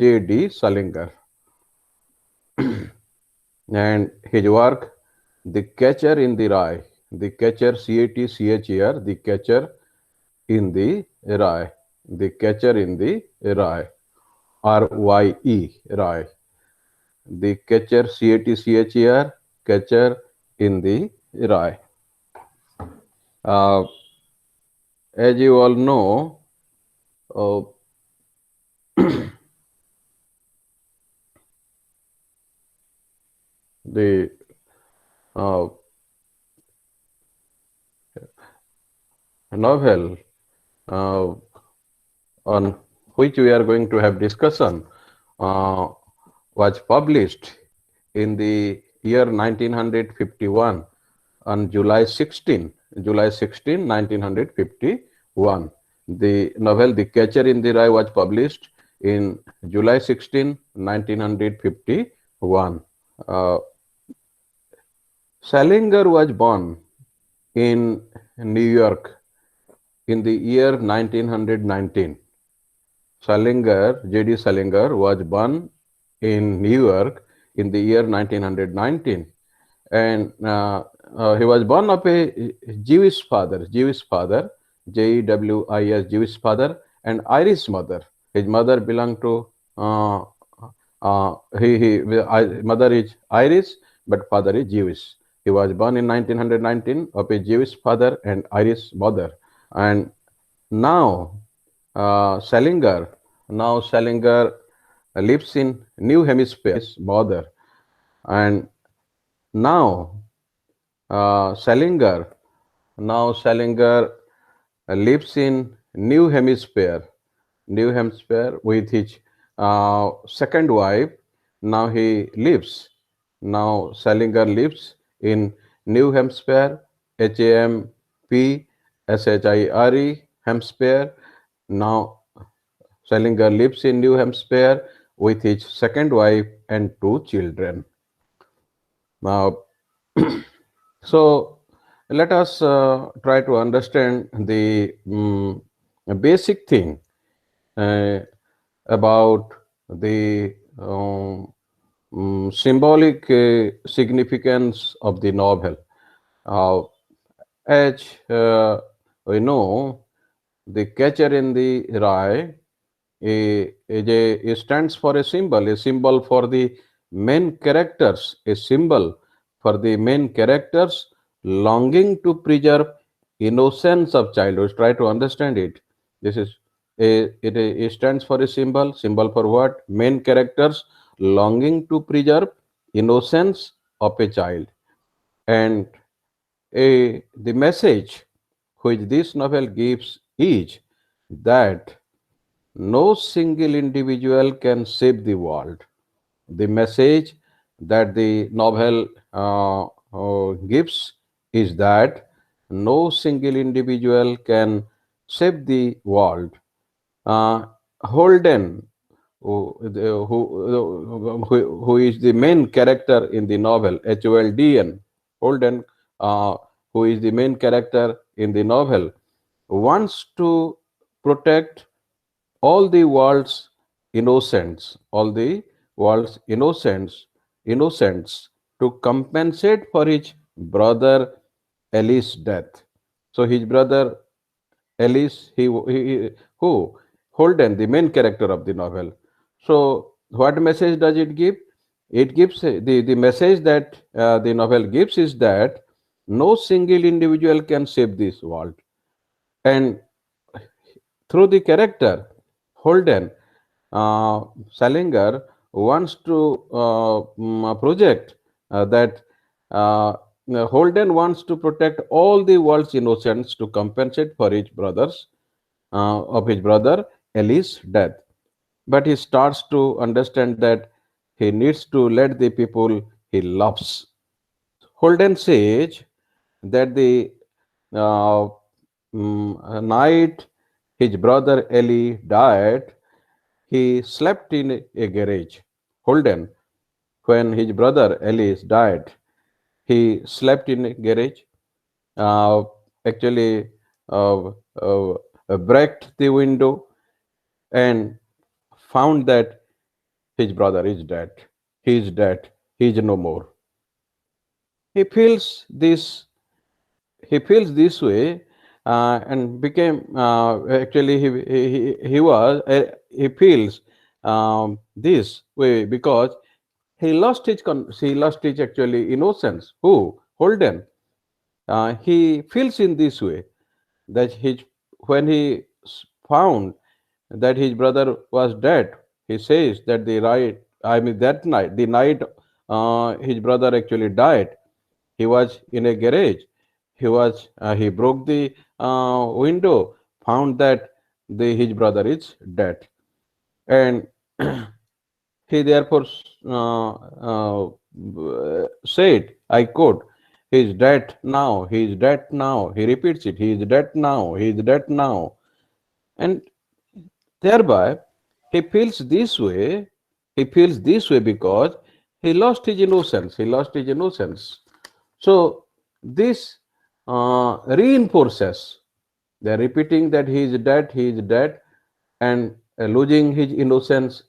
J.D. Salinger. And his work, The Catcher in the Rye, The Catcher, C-A-T-C-H-E-R, The Catcher in the Rye, The Catcher in the Rye, R-Y-E, Rye, The Catcher, C-A-T-C-H-E-R, Catcher in the Rye. Uh, as you all know, uh, the uh, novel uh, on which we are going to have discussion uh, was published in the year 1951 on July 16, 1951. The novel The Catcher in the Rye was published in July 16, 1951. Uh, Salinger was born in New York in the year 1919. Salinger, J.D. Salinger, was born in New York in the year 1919, and he was born of a Jewish father, Jewish, Jewish father, and Irish mother. His mother belonged to uh, mother is Irish, but father is Jewish. He was born in 1919 of a Jewish father and Irish mother, and now Salinger, Salinger lives in New Hemisphere, mother, and now Salinger, Salinger lives in New Hampshire with his second wife. Now he lives. Now Salinger lives in New Hampshire, Hampshire, Hampshire. Now Salinger lives in New Hampshire with his second wife and two children. Now, so let us try to understand the basic thing uh, about the symbolic significance of the novel. Uh, as we know, the Catcher in the Rye stands for a symbol for the main characters, a symbol for the main characters longing to preserve innocence of childhood. Try to understand it. This is it stands for a symbol for what? Main characters longing to preserve innocence of a child. And the message which this novel gives is that no single individual can save the world. The message that the novel gives is that no single individual can save the world. Uh, Holden, who is the main character in the novel, Holden, Holden, uh, who is the main character in the novel, wants to protect all the world's all the world's innocents to compensate for his brother Ellie's death. So his brother Ellis, who Holden, the main character of the novel. So what message does it give? It gives the message that the novel gives is that no single individual can save this world, and through the character Holden, Salinger wants to project that Holden wants to protect all the world's innocents to compensate for his brother Ellie's death. But he starts to understand that he needs to let the people he loves. Holden says that the uh, night his brother Ellie died, he slept in a garage. Holden, when his brother Ellis died, he slept in a garage. Uh, actually, uh, uh, breaked the window and found that his brother is dead. He is dead. He is no more. He feels this. He feels this way, and became actually he feels this way because he lost his actually innocence. Who? Holden. He feels in this way that when he found that his brother was dead, he says that that night, the night his brother actually died, he was in a garage. He broke the window, found that his brother is dead, and he therefore said, I quote, he is dead now, he is dead now. He repeats it, he is dead now, he is dead now. And thereby, he feels this way, he feels this way because he lost his innocence, he lost his innocence. So, this reinforces, they are repeating that he is dead, and losing his innocence.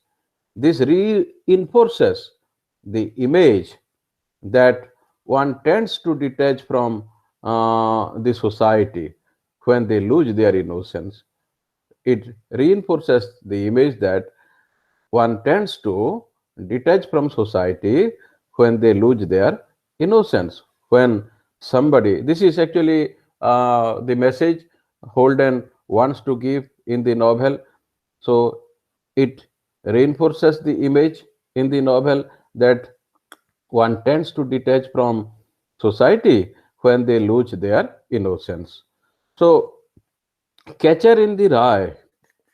This reinforces the image that one tends to detach from the society when they lose their innocence. It reinforces the image that one tends to detach from society when they lose their innocence. When somebody, this is actually the message Holden wants to give in the novel. So it reinforces the image in the novel that one tends to detach from society when they lose their innocence. So, Catcher in the Rye,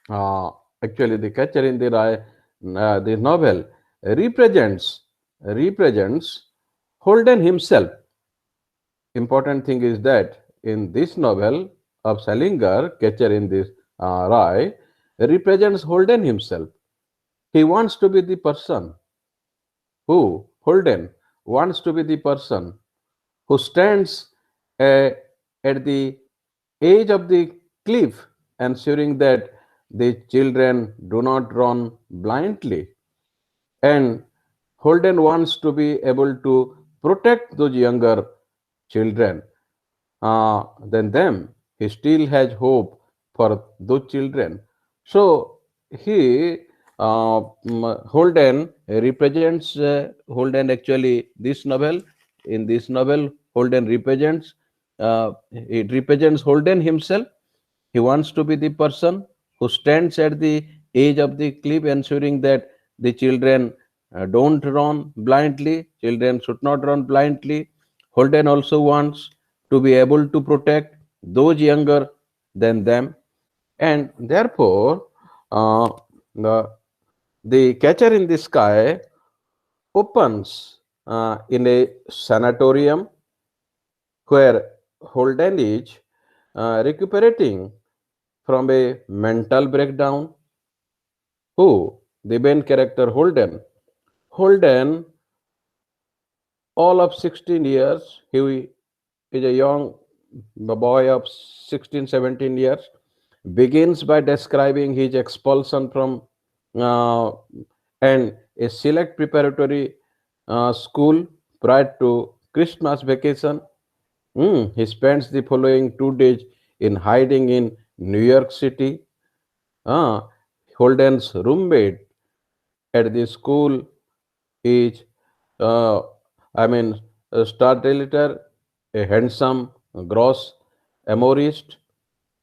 uh, actually, the Catcher in the Rye, the novel represents Holden himself. Important thing is that in this novel of Salinger, Catcher in the Rye represents Holden himself. He wants to be the person who, Holden, wants to be the person who stands uh, at the edge of the cliff, ensuring that the children do not run blindly. And Holden wants to be able to protect those younger children than them. He still has hope for those children. So he Holden represents Holden actually this novel. In this novel, Holden represents it represents Holden himself. He wants to be the person who stands at the edge of the cliff, ensuring that the children don't run blindly. Children should not run blindly. Holden also wants to be able to protect those younger than them, and therefore, uh, the, the Catcher in the Sky opens in a sanatorium where Holden is recuperating from a mental breakdown. Who? The main character Holden. Holden, all of 16 years, he is a young boy of 16, 17 years, begins by describing his expulsion from uh, and a select preparatory school prior to Christmas vacation. He spends the following 2 days in hiding in New York City. Uh, Holden's roommate at the school is, uh, I mean, a star editor, a handsome, gross amorist,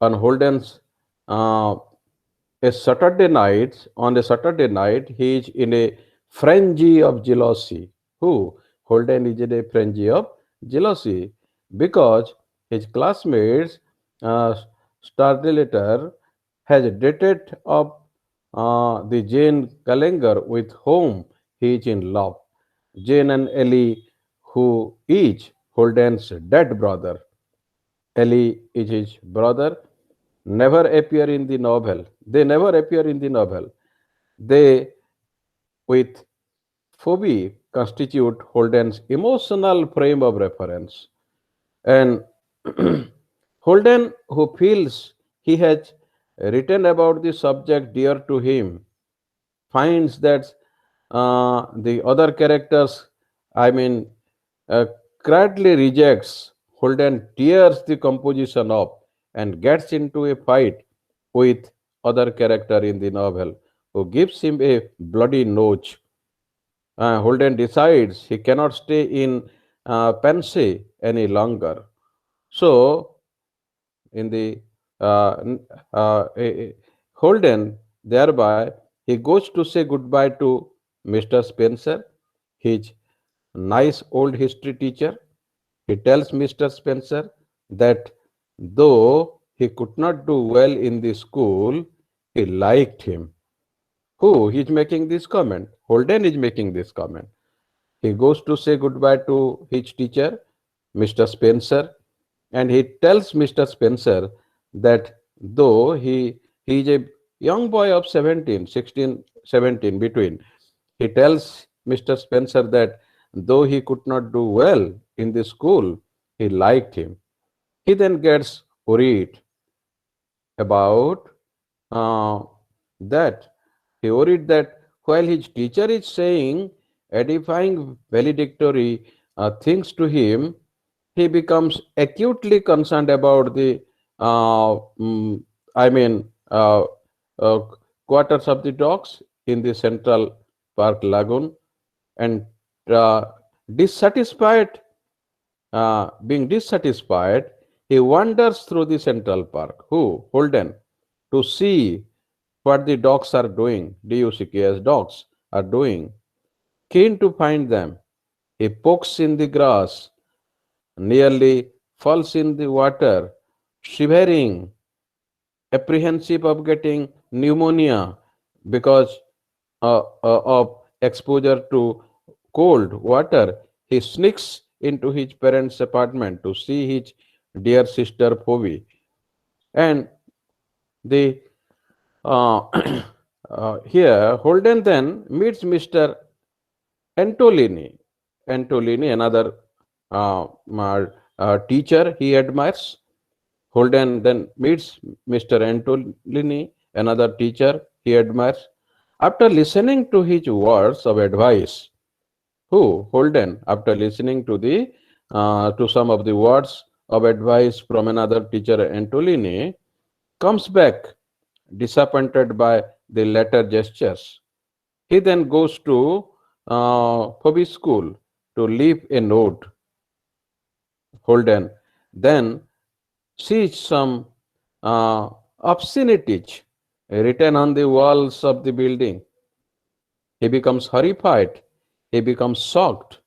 on Holden's uh, on a Saturday night, he is in a frenzy of jealousy. Who? Holden is in a frenzy of jealousy because his classmates, uh, Starlighter, has dated up the Jane Gallagher with whom he is in love. Jane and Ellie, who each Holden's dead brother. Ellie is his brother, never appear in the novel. They never appear in the novel. They, with Phoebe, constitute Holden's emotional frame of reference. And Holden, who feels he has written about the subject dear to him, finds that The other characters, I mean, uh, Cradley rejects, Holden tears the composition up and gets into a fight with other character in the novel who gives him a bloody notch. Holden decides he cannot stay in Pansy any longer. So, in the Holden, thereby, he goes to say goodbye to Mr. Spencer, his nice old history teacher. He tells Mr. Spencer that though he could not do well in the school, he liked him. Who is making this comment? Holden is making this comment. He goes to say goodbye to his teacher, Mr. Spencer, and he tells Mr. Spencer that though he is a young boy of 17, 16, 17 between, he tells Mr. Spencer that though he could not do well in the school, he liked him. He then gets worried about uh, that. He worried that while his teacher is saying edifying, valedictory things to him, he becomes acutely concerned about the, uh, mm, I mean, uh, quarters of the dogs in the Central Park Lagoon, and uh, dissatisfied, being dissatisfied, he wanders through the Central Park. Who? Holden, to see what the dogs are doing, DUCKS dogs are doing. Keen to find them, he pokes in the grass, nearly falls in the water, shivering, apprehensive of getting pneumonia because of exposure to cold water. He sneaks into his parents' apartment to see his dear sister Phoebe. And the here Holden then meets Mr. Antolini. Antolini, another teacher he admires. Holden then meets Mr. Antolini, another teacher he admires. After listening to his words of advice, who? Holden, after listening to some of the words of advice from another teacher, Antolini, comes back disappointed by the latter gestures. He then goes to Phoebe school to leave a note. Holden then sees some uh, obscenities written on the walls of the building. He becomes horrified. He becomes shocked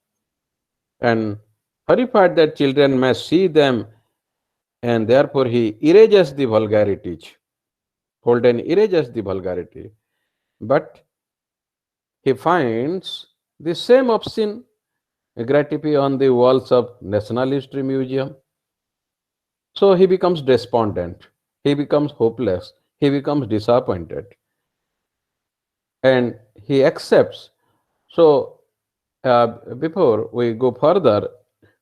and horrified that children may see them, and therefore he erases the vulgarities. Holden erases the vulgarity, but he finds the same obscene graffiti on the walls of National History Museum. So he becomes despondent, he becomes hopeless, he becomes disappointed, and he accepts. So, before we go further,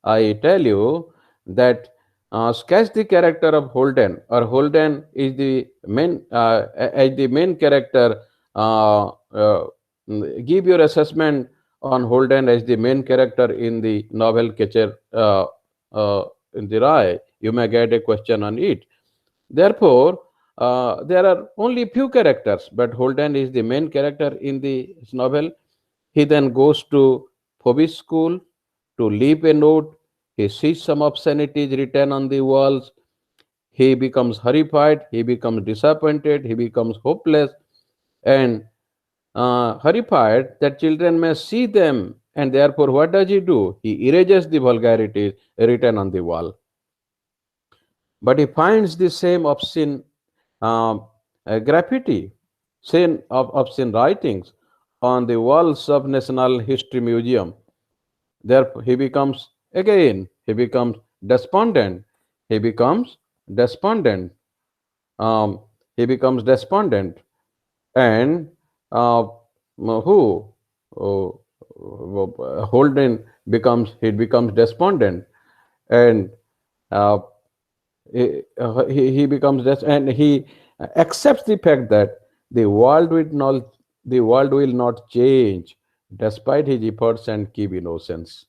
I tell you that sketch the character of Holden, or Holden is the main as the main character. Give your assessment on Holden as the main character in the novel Catcher in the Rye. You may get a question on it. Therefore, there are only few characters, but Holden is the main character in the novel. He then goes to Phoebe's school to leave a note. He sees some obscenities written on the walls. He becomes horrified. He becomes disappointed. He becomes hopeless and horrified that children may see them. And therefore, what does he do? He erases the vulgarities written on the wall. But he finds the same obscene um, graffiti, same of obscene writings on the walls of National History Museum. Therefore, he becomes despondent. He becomes despondent. Um, he becomes despondent, and uh, who? Oh, Holden becomes despondent, and uh, he becomes this, and he accepts the fact that the world will not change despite his efforts and keep innocence.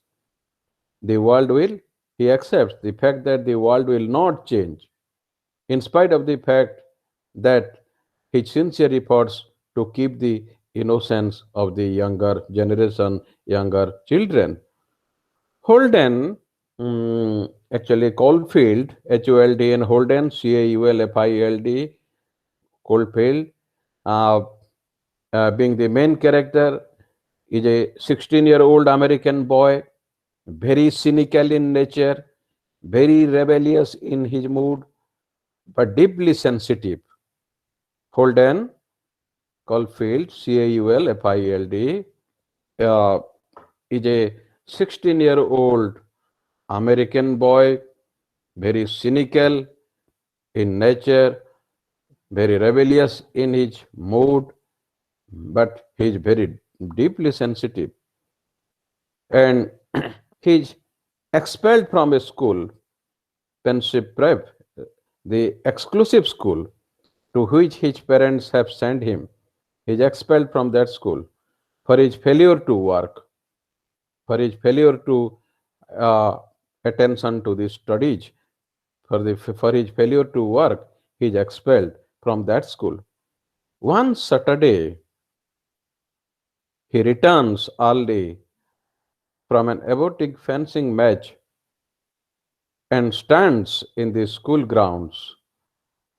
The world will, he accepts the fact that the world will not change, in spite of the fact that his sincere efforts to keep the innocence of the younger generation, younger children. Holden, actually Caulfield, H-O-L-D-N, Holden, C-A-U-L-F-I-E-L-D, Caulfield, uh, being the main character, is a 16-year-old American boy, very cynical in nature, very rebellious in his mood, but deeply sensitive. Holden Caulfield, Caulfield, uh, is a 16-year-old American boy, very cynical in nature, very rebellious in his mood, but he is very deeply sensitive. And he is expelled from a school, Pensive Prep, the exclusive school to which his parents have sent him. He is expelled from that school for his failure to work, for his failure to uh, attention to the studies, for his failure to work, he is expelled from that school. One Saturday, he returns early from an athletic fencing match and stands in the school grounds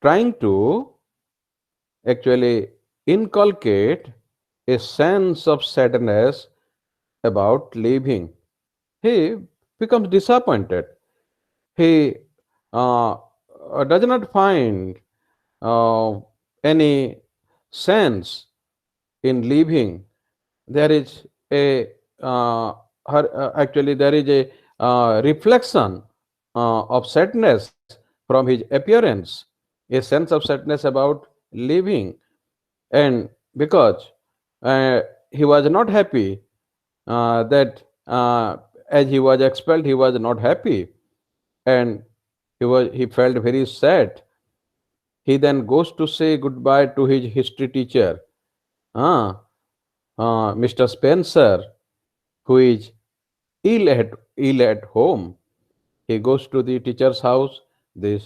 trying to actually inculcate a sense of sadness about leaving. He becomes disappointed. He uh, does not find uh, any sense in leaving. There is a actually there is a reflection of sadness from his appearance, a sense of sadness about leaving, and because uh, he was not happy that as he was expelled, he was not happy, and he felt very sad. He then goes to say goodbye to his history teacher, ah, Mr. Spencer, who is ill at home. He goes to the teacher's house. The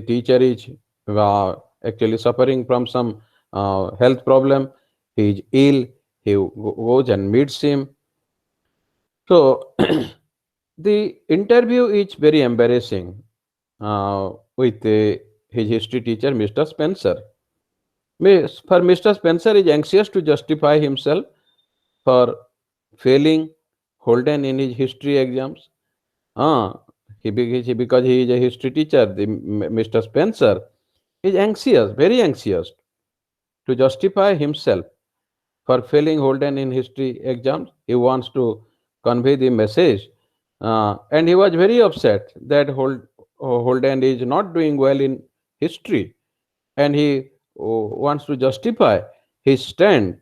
teacher is actually suffering from some health problem. He is ill. He goes and meets him. So the interview is very embarrassing with his history teacher, Mr. Spencer. For Mr. Spencer is anxious to justify himself for failing Holden in his history exams. Ah, because he is a history teacher, Mr. Spencer is anxious, very anxious to justify himself for failing Holden in history exams. He wants to convey the message, and he was very upset that Holden is not doing well in history, and he wants to justify his stand,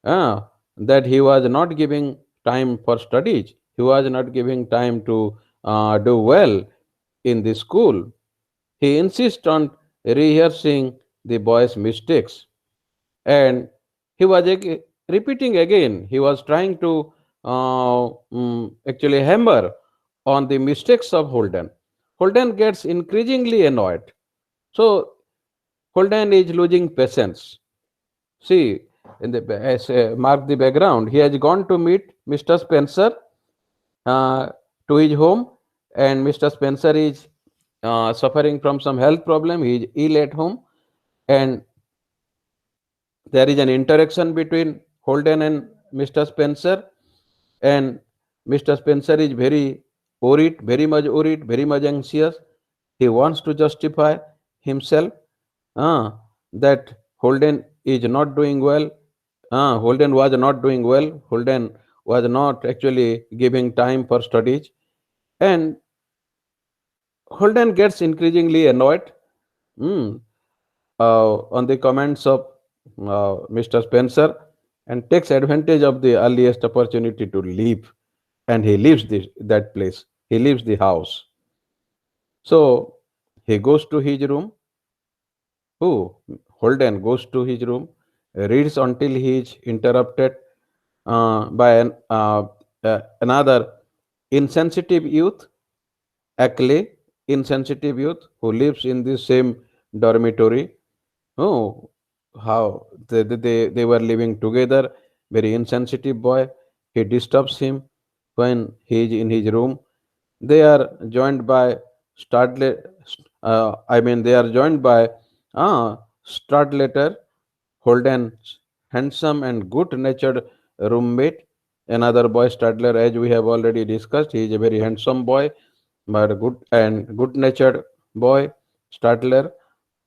uh, that he was not giving time for studies. He was not giving time to do well in the school. He insists on rehearsing the boy's mistakes, and he was repeating again. He was trying to actually hammer on the mistakes of Holden. Holden gets increasingly annoyed. So Holden is losing patience. See, as mark the background, he has gone to meet Mr. Spencer uh, to his home, and Mr. Spencer is suffering from some health problem. He is ill at home, and there is an interaction between Holden and Mr. Spencer, and Mr. Spencer is very much anxious. He wants to justify himself that Holden is not doing well. Holden was not doing well. Holden was not actually giving time for studies, and Holden gets increasingly annoyed mm, on the comments of Mr. Spencer and takes advantage of the earliest opportunity to leave, and he leaves that place. He leaves the house. So he goes to his room. Who? Holden goes to his room, reads until he is interrupted. by another insensitive youth, a clay insensitive youth who lives in the same dormitory. Oh, how they were living together. Very insensitive boy. He disturbs him when he is in his room. They are joined by Stradle. They are joined by Stradlater, Holden's handsome and good-natured roommate. Another boy, Stradler, as we have already discussed, he is a very handsome boy, but good-natured boy, Stradler,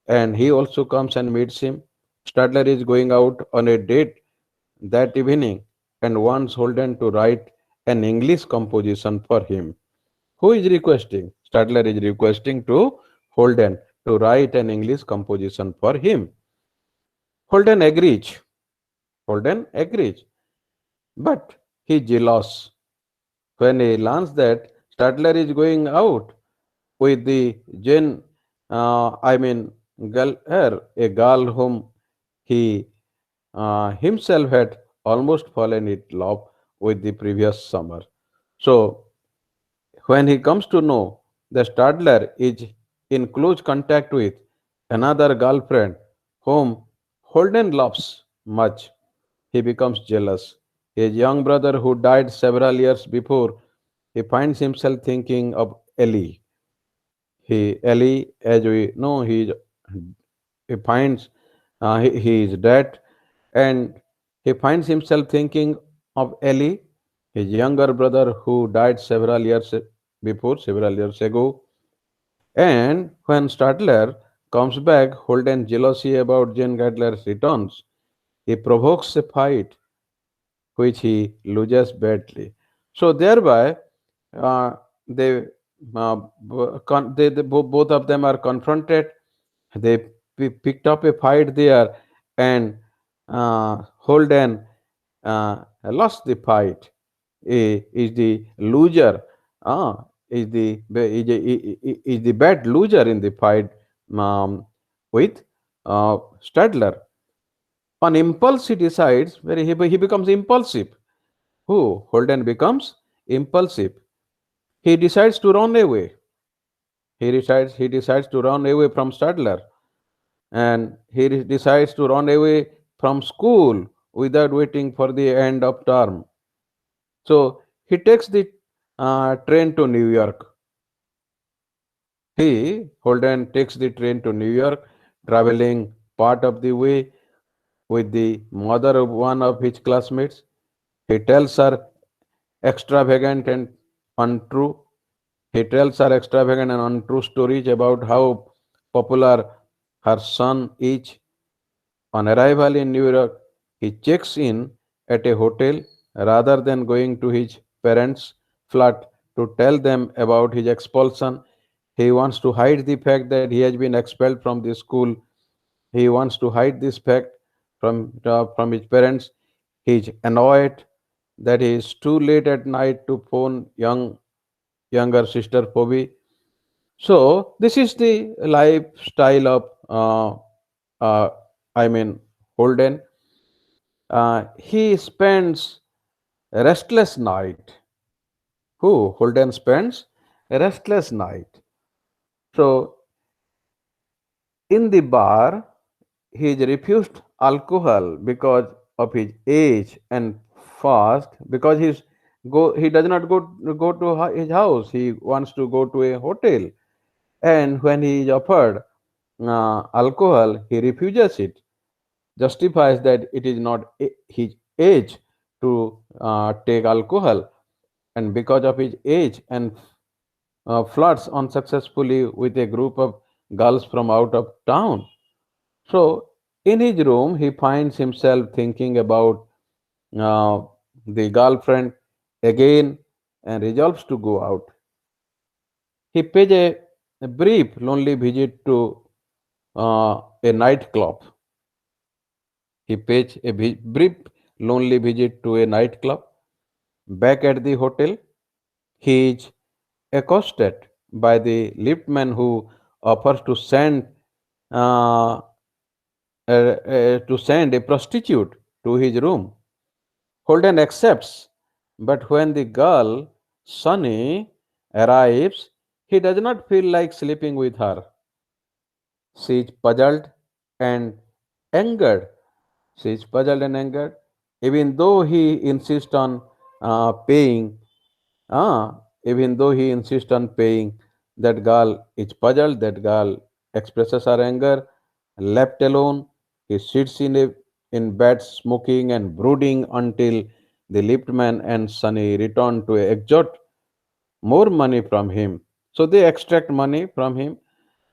and he also comes and meets him. Stadler is going out on a date that evening and wants Holden to write an English composition for him. Who is requesting? Stadler is requesting to Holden to write an English composition for him. Holden agrees. Holden agrees. But he is jealous when he learns that Stadler is going out with the Jane, girl, her, a girl whom he himself had almost fallen in love with the previous summer. So, when he comes to know the Stadler is in close contact with another girlfriend whom Holden loves much, he becomes jealous. His young brother, who died several years before, he finds himself thinking of Ellie. Ellie, as we know, he finds he is dead, and he finds himself thinking of Ellie, his younger brother who died several years ago. And when Stadler comes back, holding jealousy about Jane Gadler's returns, he provokes a fight which he loses badly. So thereby, uh, they, both of them are confronted. They picked up a fight there, and Holden lost the fight. Is the loser. Is the bad loser in the fight um, with Stadler. On impulse, he decides where he becomes impulsive. Who? Holden becomes impulsive. He decides to run away. He decides to run away from Stadler, and decides to run away from school without waiting for the end of term. So he takes the train to New York. Holden takes the train to New York, traveling part of the way with the mother of one of his classmates. He tells her extravagant and untrue. He tells her extravagant and untrue stories about how popular her son is. On arrival in New York, he checks in at a hotel rather than going to his parents' flat to tell them about his expulsion. He wants to hide the fact that he has been expelled from the school. He wants to hide this fact from his parents. He is annoyed that he is too late at night to phone younger sister Phoebe. So this is the lifestyle of uh, I mean Holden. He spends a restless night. Who? Holden spends a restless night. So in the bar, he is refused alcohol because of his age and fast. Because he does not go to his house. He wants to go to a hotel, and when he is offered alcohol, he refuses it. Justifies that it is not his age to take alcohol, and because of his age and flirts unsuccessfully with a group of girls from out of town. So, in his room, he finds himself thinking about uh, the girlfriend again and resolves to go out. He pays a brief, lonely visit to a nightclub. He pays a brief, lonely visit to a nightclub. Back at the hotel, he is accosted by the liftman who offers uh, to send a prostitute to his room. Holden accepts, but when the girl, Sunny, arrives, he does not feel like sleeping with her. She is puzzled and angered. She is puzzled and angered, even though he insists on paying. Even though he insists on paying, that girl is puzzled. That girl expresses her anger. Left alone, he sits in bed, smoking and brooding until the liftman and Sunny return to extort more money from him. So they extract money from him.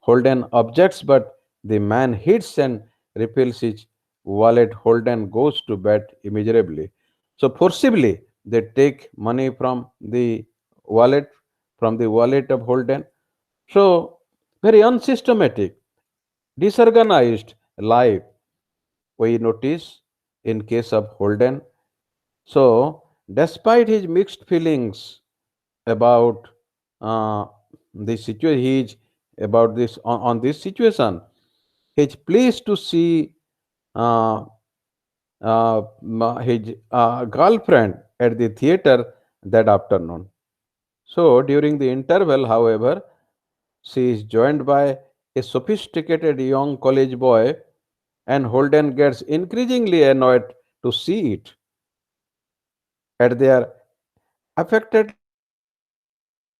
Holden objects, but the man hits and repels his wallet. Holden goes to bed immeasurably. So forcibly, they take money wallet from the wallet of Holden. So very unsystematic, disorganized life we notice in case of Holden. So despite his mixed feelings about uh, the situation, he is about this on this situation, he is pleased to see uh, his girlfriend at the theater that afternoon. So during the interval, however, she is joined by a sophisticated young college boy, and Holden gets increasingly annoyed to see it. At their affected level, Holden realizes that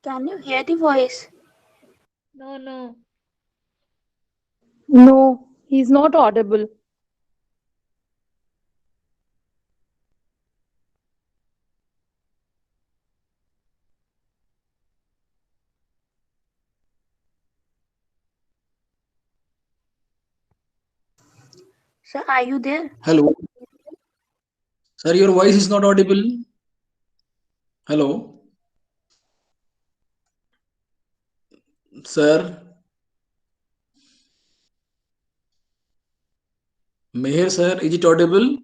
Can you hear the voice? No, no. No, he's not audible. Sir, are you there? Hello, sir, your voice is not audible. Hello, sir, Meher, sir, is it audible?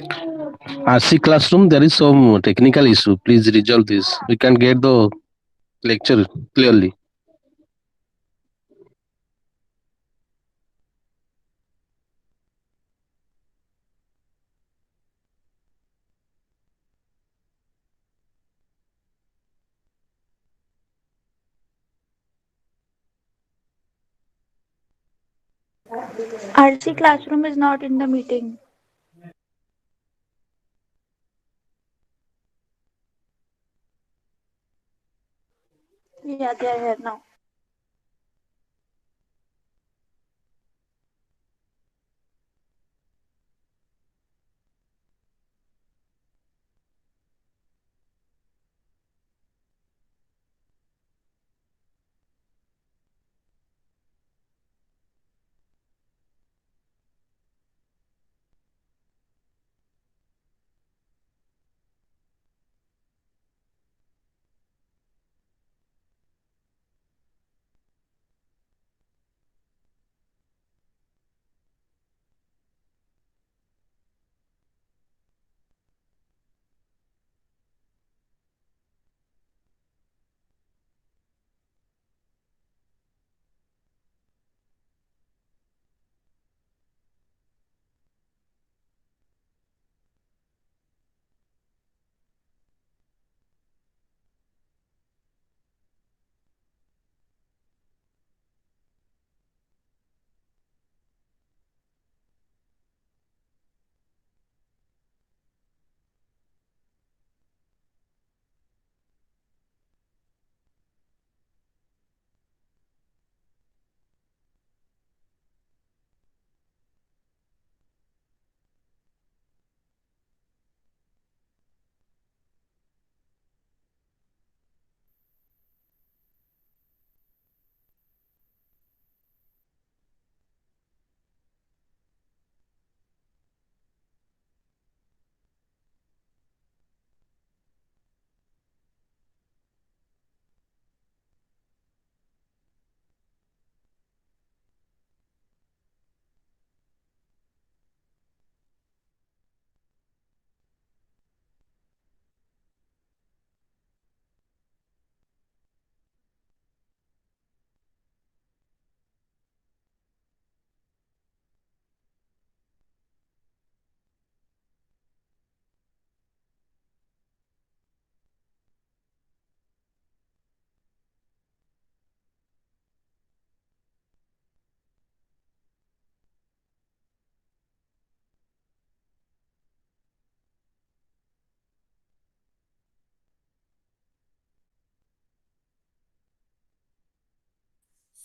RC classroom, there is some technical issue. Please resolve this. We can get the lecture clearly. RC classroom is not in the meeting. Yeah, they are here now.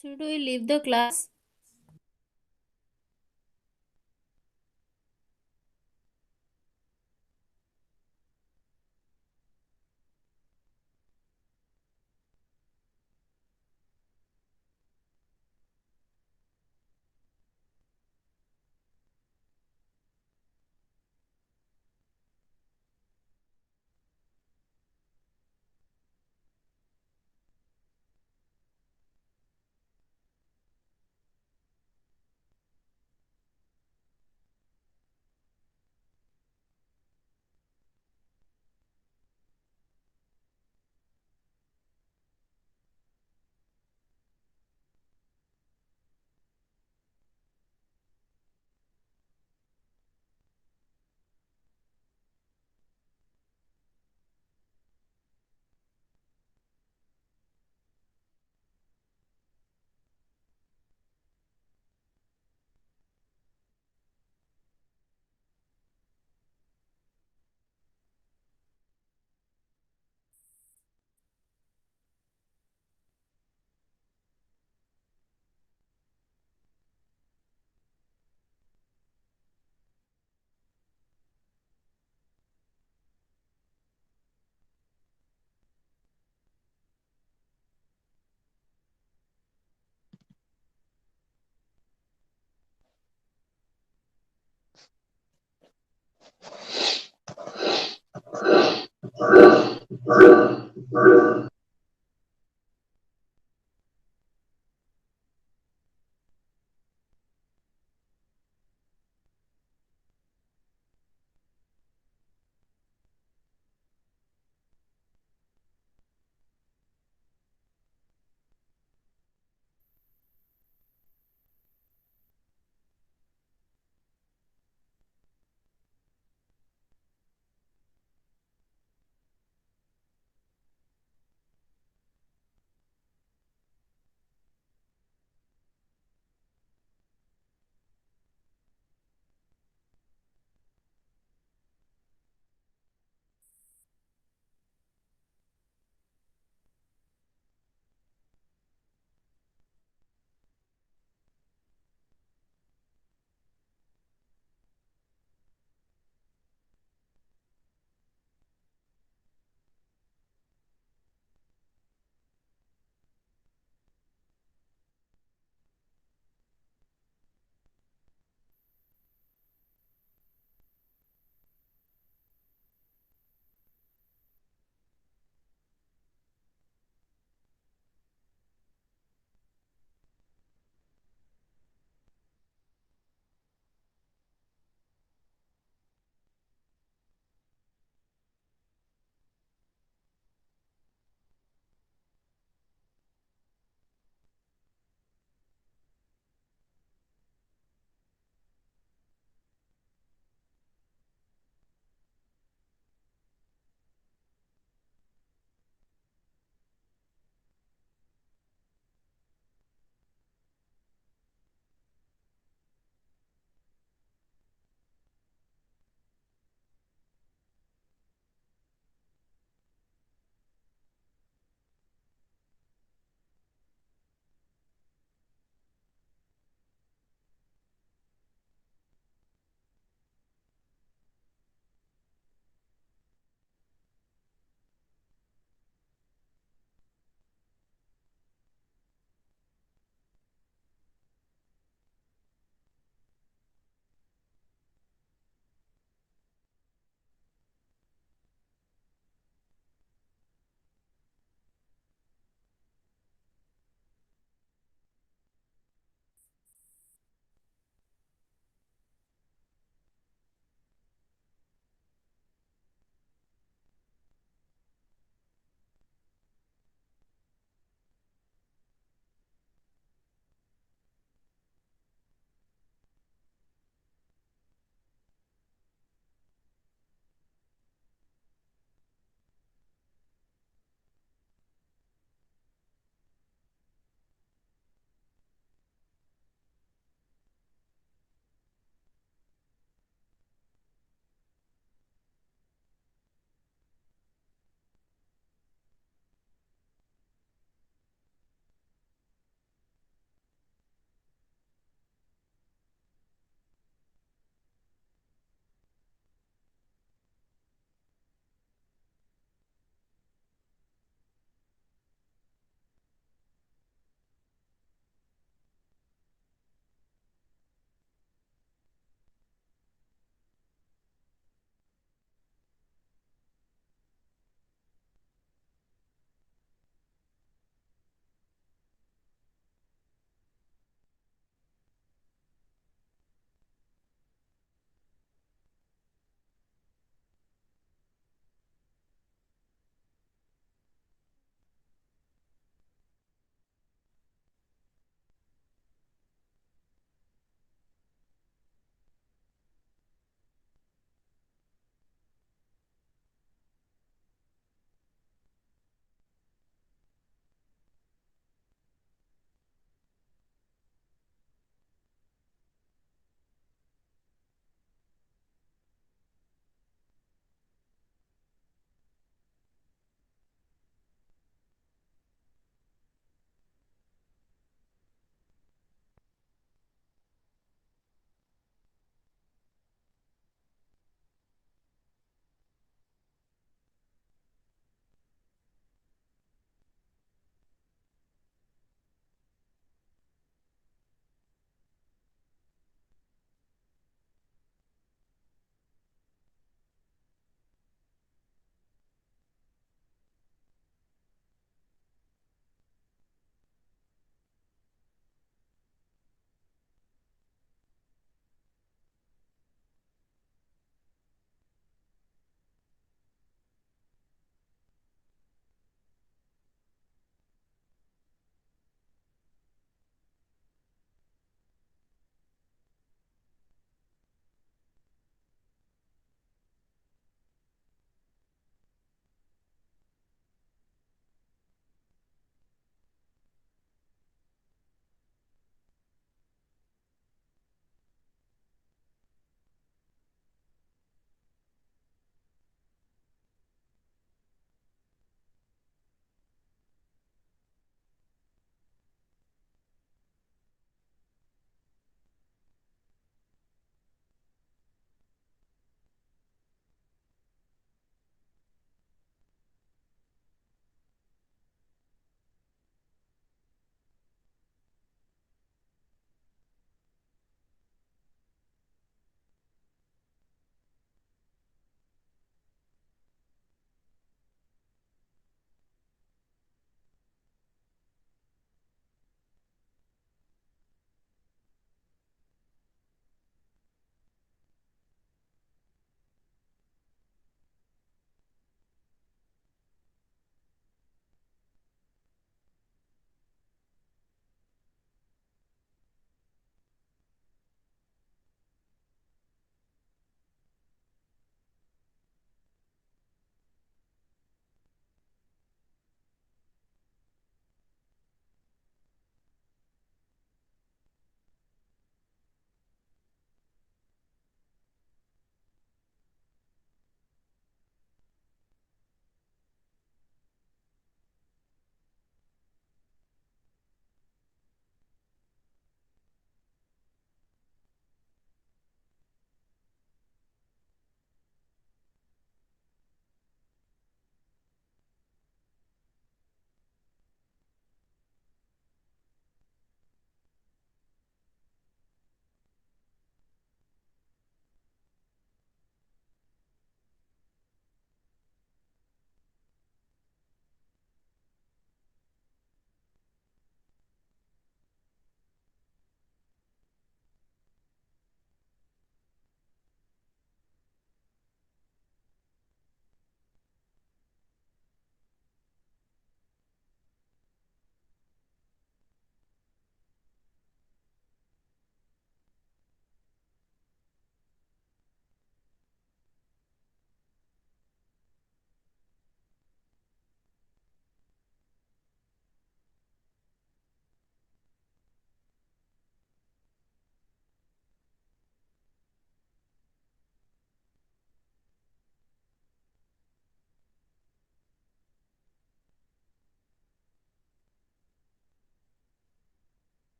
Should we leave the class?